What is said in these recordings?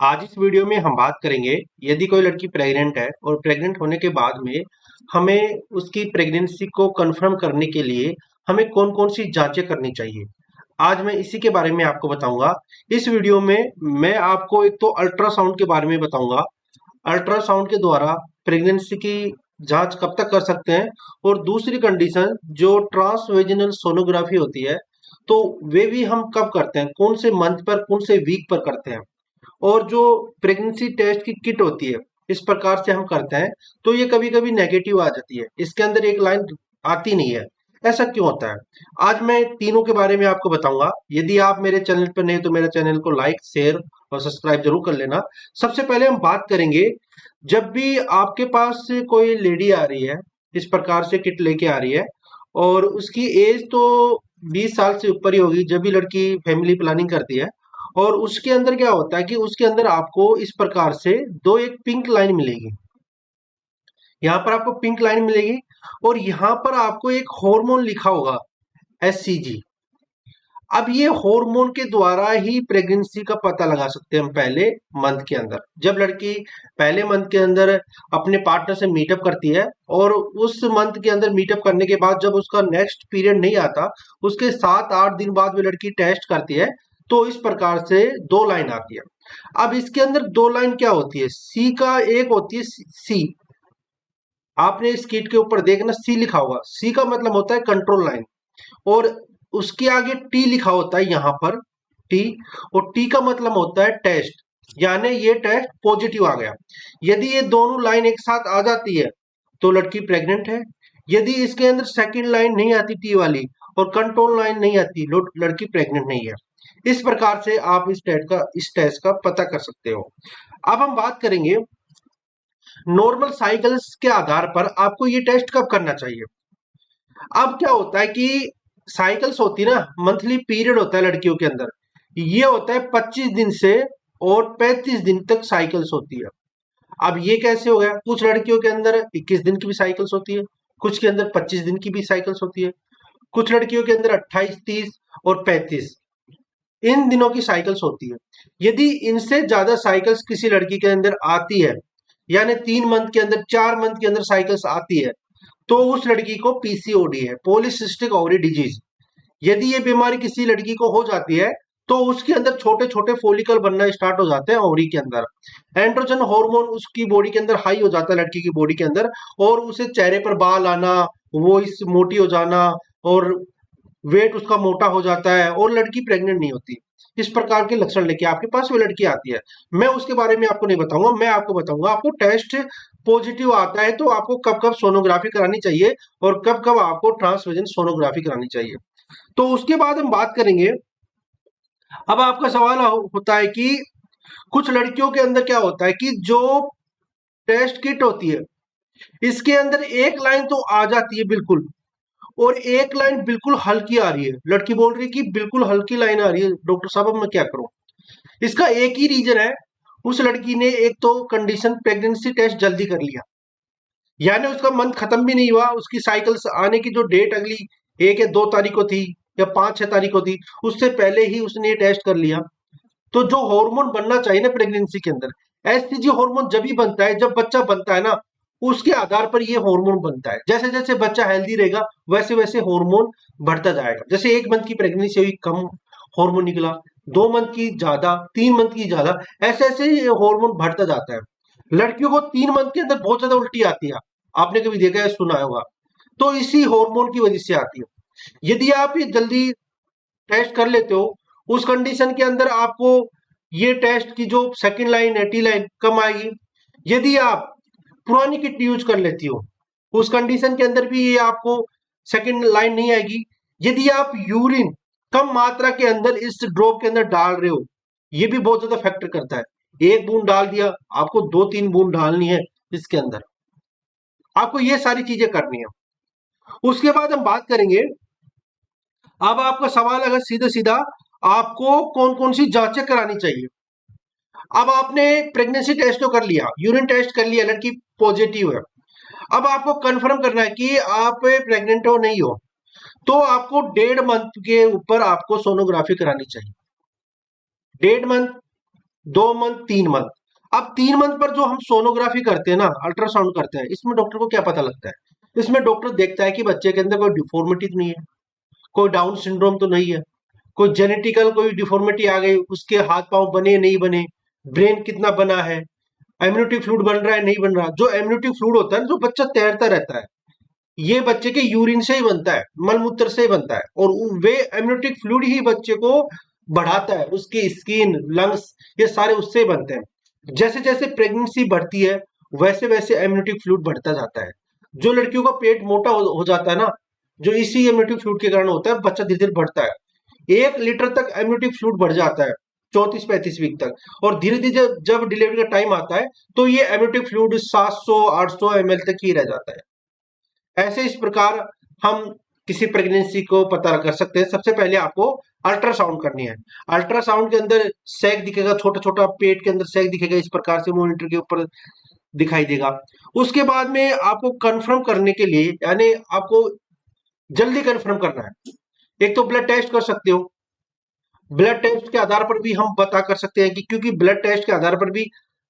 आज इस वीडियो में हम बात करेंगे यदि कोई लड़की प्रेग्नेंट है और प्रेग्नेंट होने के बाद में हमें उसकी प्रेगनेंसी को कंफर्म करने के लिए हमें कौन-कौन सी जांचें करनी चाहिए। आज मैं इसी के बारे में आपको बताऊंगा। इस वीडियो में मैं आपको एक तो अल्ट्रासाउंड के बारे में बताऊंगा। अल्ट्रासाउंड के द्वारा प्रेगनेंसी की जांच कब तक कर सकते हैं, और दूसरी कंडीशन जो ट्रांसवेजिनल सोनोग्राफी होती है, तो वे भी हम कब करते हैं, कौन से मंथ पर, कौन से वीक पर करते हैं। और जो प्रेगनेंसी टेस्ट की किट होती है, इस प्रकार से हम करते हैं तो ये कभी कभी नेगेटिव आ जाती है, इसके अंदर एक लाइन आती नहीं है। ऐसा क्यों होता है? आज मैं तीनों के बारे में आपको बताऊंगा। यदि आप मेरे चैनल पर नहीं तो मेरे चैनल को लाइक, शेयर और सब्सक्राइब जरूर कर लेना। सबसे पहले हम बात करेंगे, जब भी आपके पास से कोई लेडी आ रही है, इस प्रकार से किट लेके आ रही है और उसकी एज तो 20 साल से ऊपर ही होगी, जब भी लड़की फैमिली प्लानिंग करती है। और उसके अंदर क्या होता है कि उसके अंदर आपको इस प्रकार से दो एक पिंक लाइन मिलेगी। यहाँ पर आपको पिंक लाइन मिलेगी और यहाँ पर आपको एक हार्मोन लिखा होगा, एससीजी। अब ये हार्मोन के द्वारा ही प्रेगनेंसी का पता लगा सकते हैं हम पहले मंथ के अंदर। जब लड़की पहले मंथ के अंदर अपने पार्टनर से मीटअप करती है और उस मंथ के अंदर मीटअप करने के बाद जब उसका नेक्स्ट पीरियड नहीं आता, उसके 7-8 दिन बाद वो लड़की टेस्ट करती है, तो इस प्रकार से दो लाइन आती है। अब इसके अंदर दो लाइन क्या होती है, सी का एक होती है सी। आपने इस किट के ऊपर देखना सी लिखा होगा, सी का मतलब होता है कंट्रोल लाइन। और उसके आगे टी लिखा होता है यहाँ पर, टी। और टी का मतलब होता है टेस्ट, यानी ये टेस्ट पॉजिटिव आ गया। यदि ये दोनों लाइन एक साथ आ जाती है तो लड़की प्रेग्नेंट है। यदि इसके अंदर सेकंड लाइन नहीं आती टी वाली और कंट्रोल लाइन नहीं आती, लड़की प्रेग्नेंट नहीं है। इस प्रकार से आप इस टेस्ट का पता कर सकते हो। अब हम बात करेंगे नॉर्मल साइकिल्स के आधार पर आपको ये टेस्ट कब करना चाहिए। अब क्या होता है कि साइकिल्स होती है ना, मंथली पीरियड होता है लड़कियों के अंदर, ये होता है 25 दिन से और 35 दिन तक साइकिल्स होती है। अब ये कैसे हो गया? कुछ लड़कियों के अंदर 21 दिन की भी साइकिल्स होती है, कुछ के अंदर 25 दिन की भी साइकिल्स होती है, कुछ लड़कियों के अंदर 28, 30 और 35 इन दिनों की साइकिल्स होती है। यदि इनसे ज्यादा साइकिल्स किसी लड़की के अंदर आती है, यानी 3 मंथ के अंदर, 4 मंथ के अंदर साइकिल्स आती है, तो उस लड़की को पीसीओडी है, पॉलीसिस्टिक ओवरी डिजीज। यदि ये बीमारी किसी लड़की को हो जाती है तो उसके अंदर छोटे छोटे फोलिकल बनना स्टार्ट हो जाते हैं ओवरी के अंदर। एंड्रोजन हार्मोन उसकी बॉडी के अंदर हाई हो जाता है, लड़की की बॉडी के अंदर, और उसे चेहरे पर बाल आना, वो इस मोटी हो जाना और वेट उसका मोटा हो जाता है और लड़की प्रेग्नेंट नहीं होती। इस प्रकार के लक्षण लेके आपके पास वो लड़की आती है। मैं उसके बारे में आपको नहीं बताऊंगा, मैं आपको बताऊंगा आपको टेस्ट पॉजिटिव आता है तो आपको कब कब सोनोग्राफी करानी चाहिए और कब कब आपको ट्रांसवेजन सोनोग्राफी करानी चाहिए। तो उसके बाद हम बात करेंगे। अब आपका सवाल होता है कि कुछ लड़कियों के अंदर क्या होता है कि जो टेस्ट किट होती है, इसके अंदर एक लाइन तो आ जाती है बिल्कुल, और एक लाइन बिल्कुल हल्की आ रही है। लड़की बोल रही है कि बिल्कुल हल्की लाइन आ रही है, डॉक्टर साहब अब मैं क्या करूं? इसका एक ही रीजन है, उस लड़की ने एक तो कंडीशन प्रेगनेंसी टेस्ट जल्दी कर लिया, यानी उसका मंथ खत्म भी नहीं हुआ, उसकी साइकिल्स आने की जो डेट अगली 1 या 2 तारीख को थी या 5-6 तारीख को थी, उससे पहले ही उसने ये टेस्ट कर लिया। तो जो हार्मोन बनना चाहिए ना प्रेगनेंसी के अंदर, एसटीजी हार्मोन जब ही बनता है जब बच्चा बनता है ना, उसके आधार पर ये हार्मोन बनता है। जैसे जैसे बच्चा हेल्दी रहेगा वैसे वैसे हार्मोन बढ़ता जाएगा। जैसे 1 मंथ की प्रेगनेंसी हुई, कम हार्मोन निकला, 2 मंथ की ज्यादा, 3 मंथ की ज्यादा, ऐसे ऐसे ये हार्मोन बढ़ता जाता है। लड़कियों को 3 मंथ के अंदर बहुत ज्यादा उल्टी आती है, आपने कभी देखा है, सुना होगा, तो इसी हार्मोन की वजह से आती है। यदि आप ये जल्दी टेस्ट कर लेते हो, उस कंडीशन के अंदर आपको ये टेस्ट की जो सेकंड लाइन है, टी लाइन, कम आएगी। यदि आप पुरानी किट यूज कर लेती हो, उस कंडीशन के अंदर भी ये आपको सेकंड लाइन नहीं आएगी। यदि आप यूरिन कम मात्रा के अंदर इस ड्रॉप के अंदर डाल रहे हो, ये भी बहुत ज्यादा फैक्टर करता है। 1 बूंद डाल दिया, आपको 2-3 बूंद डालनी है इसके अंदर। आपको ये सारी चीजें करनी है। उसके बाद हम बात करेंगे, अब आपका सवाल अगर सीधा सीधा, आपको कौन कौन सी जांचें करानी चाहिए। अब आपने प्रेगनेंसी टेस्ट तो कर लिया, यूरिन टेस्ट कर लिया, लड़की पॉजिटिव है। अब आपको कंफर्म करना है कि आप प्रेग्नेंट हो नहीं हो, तो आपको 1.5 मंथ के ऊपर आपको सोनोग्राफी करानी चाहिए। 1.5 मंथ 2 मंथ, 3 मंथ। अब 3 मंथ पर जो हम सोनोग्राफी करते हैं ना, अल्ट्रासाउंड करते हैं, इसमें डॉक्टर को क्या पता लगता है? इसमें डॉक्टर देखता है कि बच्चे के अंदर कोई डिफॉर्मिटी तो नहीं है, कोई डाउन सिंड्रोम तो नहीं है, कोई जेनेटिकल कोई डिफॉर्मिटी आ गई, उसके हाथ पांव बने नहीं बने, ब्रेन कितना बना है, एम्यूनिटी फ्लूइड बन रहा है नहीं बन रहा। जो एम्यूनिटी फ्लूइड होता है, जो बच्चा तैरता रहता है, ये बच्चे के यूरिन से ही बनता है, मलमूत्र से ही बनता है, और वे एम्यूनिटिक फ्लूइड ही बच्चे को बढ़ाता है। उसकी स्किन, लंग्स, ये सारे उससे ही बनते हैं। जैसे जैसे प्रेगनेंसी बढ़ती है, वैसे वैसे एम्यूनिटिक फ्लूइड बढ़ता जाता है। जो लड़कियों का पेट मोटा हो जाता है ना, जो इसी एम्यूनिटिक फ्लूइड के कारण होता है, बच्चा धीरे धीरे बढ़ता है। 1 लीटर तक एम्यूनिटिक फ्लूइड बढ़ जाता है 34-35 वीक तक, और धीरे धीरे जब जब डिलीवरी का टाइम आता है, तो ये एम्यूनिटिक फ्लूइड 700-800 ml तक ही रह जाता है। ऐसे इस प्रकार हम किसी प्रेगनेंसी को पता कर सकते हैं। सबसे पहले आपको अल्ट्रासाउंड करनी है। अल्ट्रासाउंड के अंदर सैक दिखेगा, छोटा छोटा पेट के अंदर सैक दिखेगा, इस प्रकार से मॉनिटर के ऊपर दिखाई देगा। उसके बाद में आपको कंफर्म करने के लिए, यानी आपको जल्दी कंफर्म करना है, एक तो ब्लड टेस्ट कर सकते हो। ब्लड टेस्ट के आधार पर भी हम पता कर सकते हैं कि, क्योंकि ब्लड टेस्ट के आधार पर भी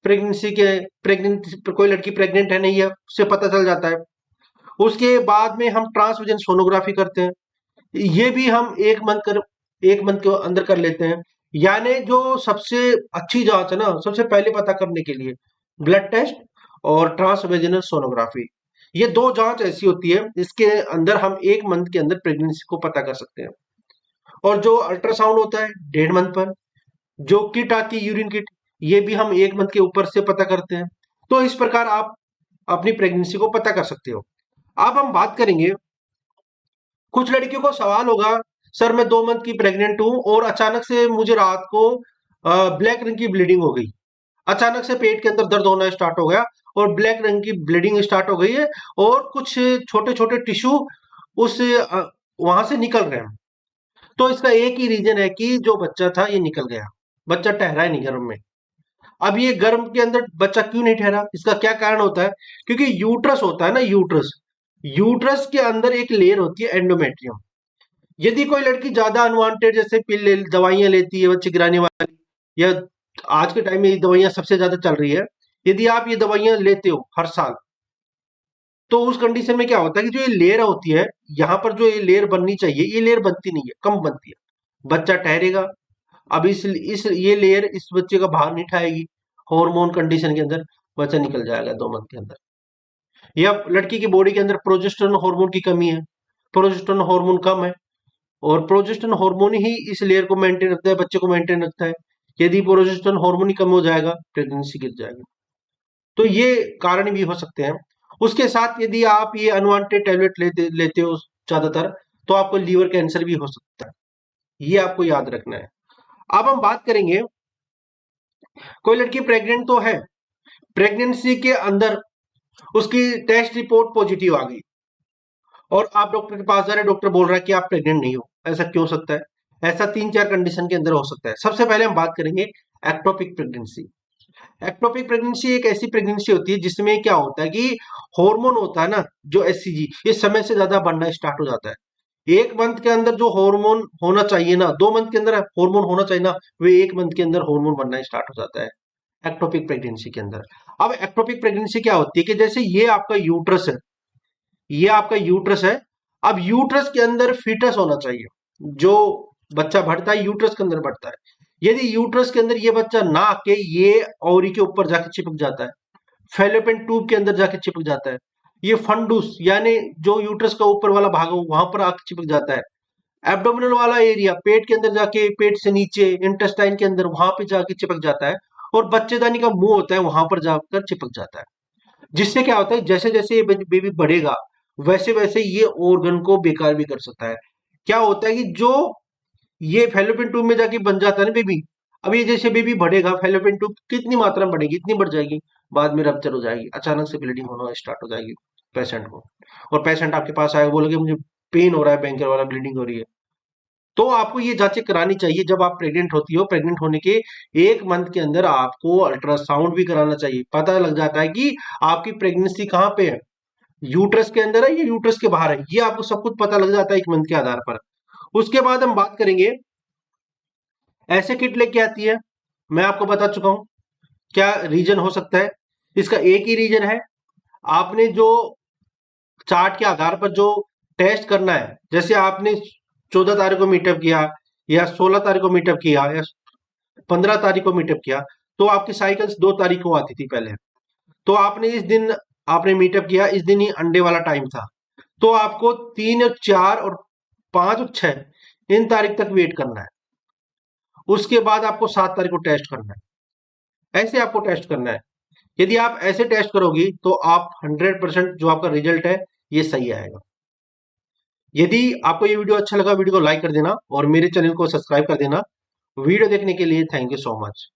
प्रेगनेंट कोई लड़की प्रेग्नेंट है नहीं है, उससे पता चल जाता है। उसके बाद में हम ट्रांसविजन सोनोग्राफी करते हैं, ये भी हम 1 मंथ के अंदर कर लेते हैं। यानी जो सबसे अच्छी जांच है ना, सबसे पहले पता करने के लिए ब्लड टेस्ट और ट्रांसवेजिनल सोनोग्राफी, ये 2 जांच ऐसी होती है, इसके अंदर हम 1 मंथ के अंदर प्रेगनेंसी को पता कर सकते हैं। और जो अल्ट्रासाउंड होता है 1.5 मंथ पर, जो किट आती है यूरिन किट, ये भी हम 1 मंथ के ऊपर से पता करते हैं। तो इस प्रकार आप अपनी प्रेगनेंसी को पता कर सकते हो। अब हम बात करेंगे, कुछ लड़कियों को सवाल होगा, सर मैं 2 मंथ की प्रेग्नेंट हूं और अचानक से मुझे रात को ब्लैक रंग की ब्लीडिंग हो गई, अचानक से पेट के अंदर दर्द होना स्टार्ट हो गया और ब्लैक रंग की ब्लीडिंग स्टार्ट हो गई है, और कुछ छोटे छोटे टिश्यू उस वहां से निकल रहे हैं। तो इसका एक ही रीजन है कि जो बच्चा था ये निकल गया, बच्चा ठहरा ही नहीं गर्भ में। अब ये गर्भ के अंदर बच्चा क्यों नहीं ठहरा, इसका क्या कारण होता है? क्योंकि यूट्रस होता है ना, यूट्रस, यूट्रस के अंदर एक लेयर होती है एंडोमेट्रियम। यदि कोई लड़की ज्यादा अनवांटेड जैसे दवाइयां लेती है बच्चे गिराने वाली, या आज के टाइम में ये दवाइयां सबसे ज्यादा चल रही है, यदि आप ये दवाइयां लेते हो हर साल, तो उस कंडीशन में क्या होता है कि जो ये लेयर होती है, यहाँ पर जो ये लेयर बननी चाहिए, ये लेयर बनती नहीं है, कम बनती है, बच्चा ठहरेगा। अब इस ये लेयर इस बच्चे का बाहर नहीं ठाएगी, हार्मोन कंडीशन के अंदर बच्चा निकल जाएगा 2 मंथ के अंदर। या लड़की की बॉडी के अंदर प्रोजेस्टेरोन हार्मोन की कमी है, प्रोजेस्टेरोन हार्मोन कम है, और प्रोजेस्टेरोन हार्मोन ही इस लेयर को मेंटेन रखता है, बच्चे को मेंटेन रखता है। यदि प्रोजेस्टेरोन हार्मोन ही कम हो जाएगा, प्रेगनेंसी गिर जाएगी। तो ये कारण भी हो सकते हैं। उसके साथ यदि आप ये अनवांटेड टैबलेट लेते हो ज्यादातर, तो आपको लीवर कैंसर भी हो सकता है, ये आपको याद रखना है। अब हम बात करेंगे, कोई लड़की प्रेग्नेंट तो है, प्रेगनेंसी के अंदर उसकी टेस्ट रिपोर्ट पॉजिटिव आ गई, और आप डॉक्टर के पास जा रहे हैं, डॉक्टर बोल रहा है कि आप प्रेग्नेंट नहीं हो। ऐसा क्यों हो सकता है? ऐसा 3-4 कंडीशन के अंदर हो सकता है। सबसे पहले हम बात करेंगे एक्टोपिक प्रेगनेंसी। एक्टोपिक प्रेगनेंसी एक ऐसी प्रेगनेंसी होती है जिसमें क्या होता है कि हार्मोन होता है ना, जो एचसीजी, ये समय से ज्यादा बनना स्टार्ट हो जाता है। 1 मंथ के अंदर जो हार्मोन होना चाहिए ना, 2 मंथ के अंदर हार्मोन होना चाहिए ना, वे 1 मंथ के अंदर हार्मोन बनना स्टार्ट हो जाता है एक्टोपिक प्रेगनेंसी के अंदर। अब एक्टोपिक प्रेगनेंसी क्या होती है कि जैसे ये आपका यूट्रस है, ये आपका यूट्रस है। अब यूट्रस के अंदर फीटस होना चाहिए, जो बच्चा बढ़ता है यूट्रस के अंदर बढ़ता है। यदि यूट्रस के अंदर ये बच्चा ना आके ये ओवरी के ऊपर जाके चिपक जाता है, फेलोपियन ट्यूब के अंदर जाके चिपक जाता है, ये फंडूस यानी जो यूट्रस का ऊपर वाला भाग हो वहां पर आके चिपक जाता है, एब्डोमिनल वाला एरिया पेट के अंदर जाके, पेट से नीचे इंटेस्टाइन के अंदर वहां पे जाके चिपक जाता है, और बच्चेदानी का मुंह होता है वहां पर जाकर चिपक जाता है। जिससे क्या होता है, जैसे जैसे ये बेबी बढ़ेगा, वैसे वैसे ये ऑर्गन को बेकार भी कर सकता है। क्या होता है कि जो ये फेलोपियन ट्यूब में जाके बन जाता है ना बेबी, अब ये जैसे बेबी बढ़ेगा, फेलोपियन ट्यूब कितनी मात्रा में बढ़ेगी, इतनी बढ़ जाएगी, बाद में रप्चर हो जाएगी, अचानक से ब्लीडिंग होना स्टार्ट हो जाएगी पेशेंट को, और पेशेंट आपके पास आएगा, बोलोगे मुझे पेन हो रहा है, बैंकर वाला ब्लीडिंग हो रही है। तो आपको ये जांचें करानी चाहिए जब आप प्रेग्नेंट होती हो। प्रेग्नेंट होने के 1 मंथ के अंदर आपको अल्ट्रासाउंड भी कराना चाहिए, पता लग जाता है कि आपकी प्रेगनेंसी कहाँ पे है, यूट्रस के अंदर है या यूट्रस के बाहर है, ये आपको सब कुछ पता लग जाता है 1 मंथ के आधार पर। उसके बाद हम बात करेंगे, ऐसे किट लेके आती है मैं आपको बता चुका हूं क्या रीजन हो सकता है। इसका एक ही रीजन है, आपने जो चार्ट के आधार पर जो टेस्ट करना है, जैसे आपने 14 तारीख को मीटअप किया या 16 तारीख को मीटअप किया या 15 तारीख को मीटअप किया, तो आपकी साइकिल्स 2 तारीख को आती थी पहले। तो आपने इस दिन आपने मीटअप किया, इस दिन ही अंडे वाला टाइम था, तो आपको 3 और 4 और 5 और 6 इन तारीख तक वेट करना है। उसके बाद आपको 7 तारीख को टेस्ट करना है, ऐसे आपको टेस्ट करना है। यदि आप ऐसे टेस्ट करोगी तो आप 100% जो आपका रिजल्ट है ये सही आएगा। यदि आपको ये वीडियो अच्छा लगा, वीडियो को लाइक कर देना और मेरे चैनल को सब्सक्राइब कर देना। वीडियो देखने के लिए थैंक यू सो मच।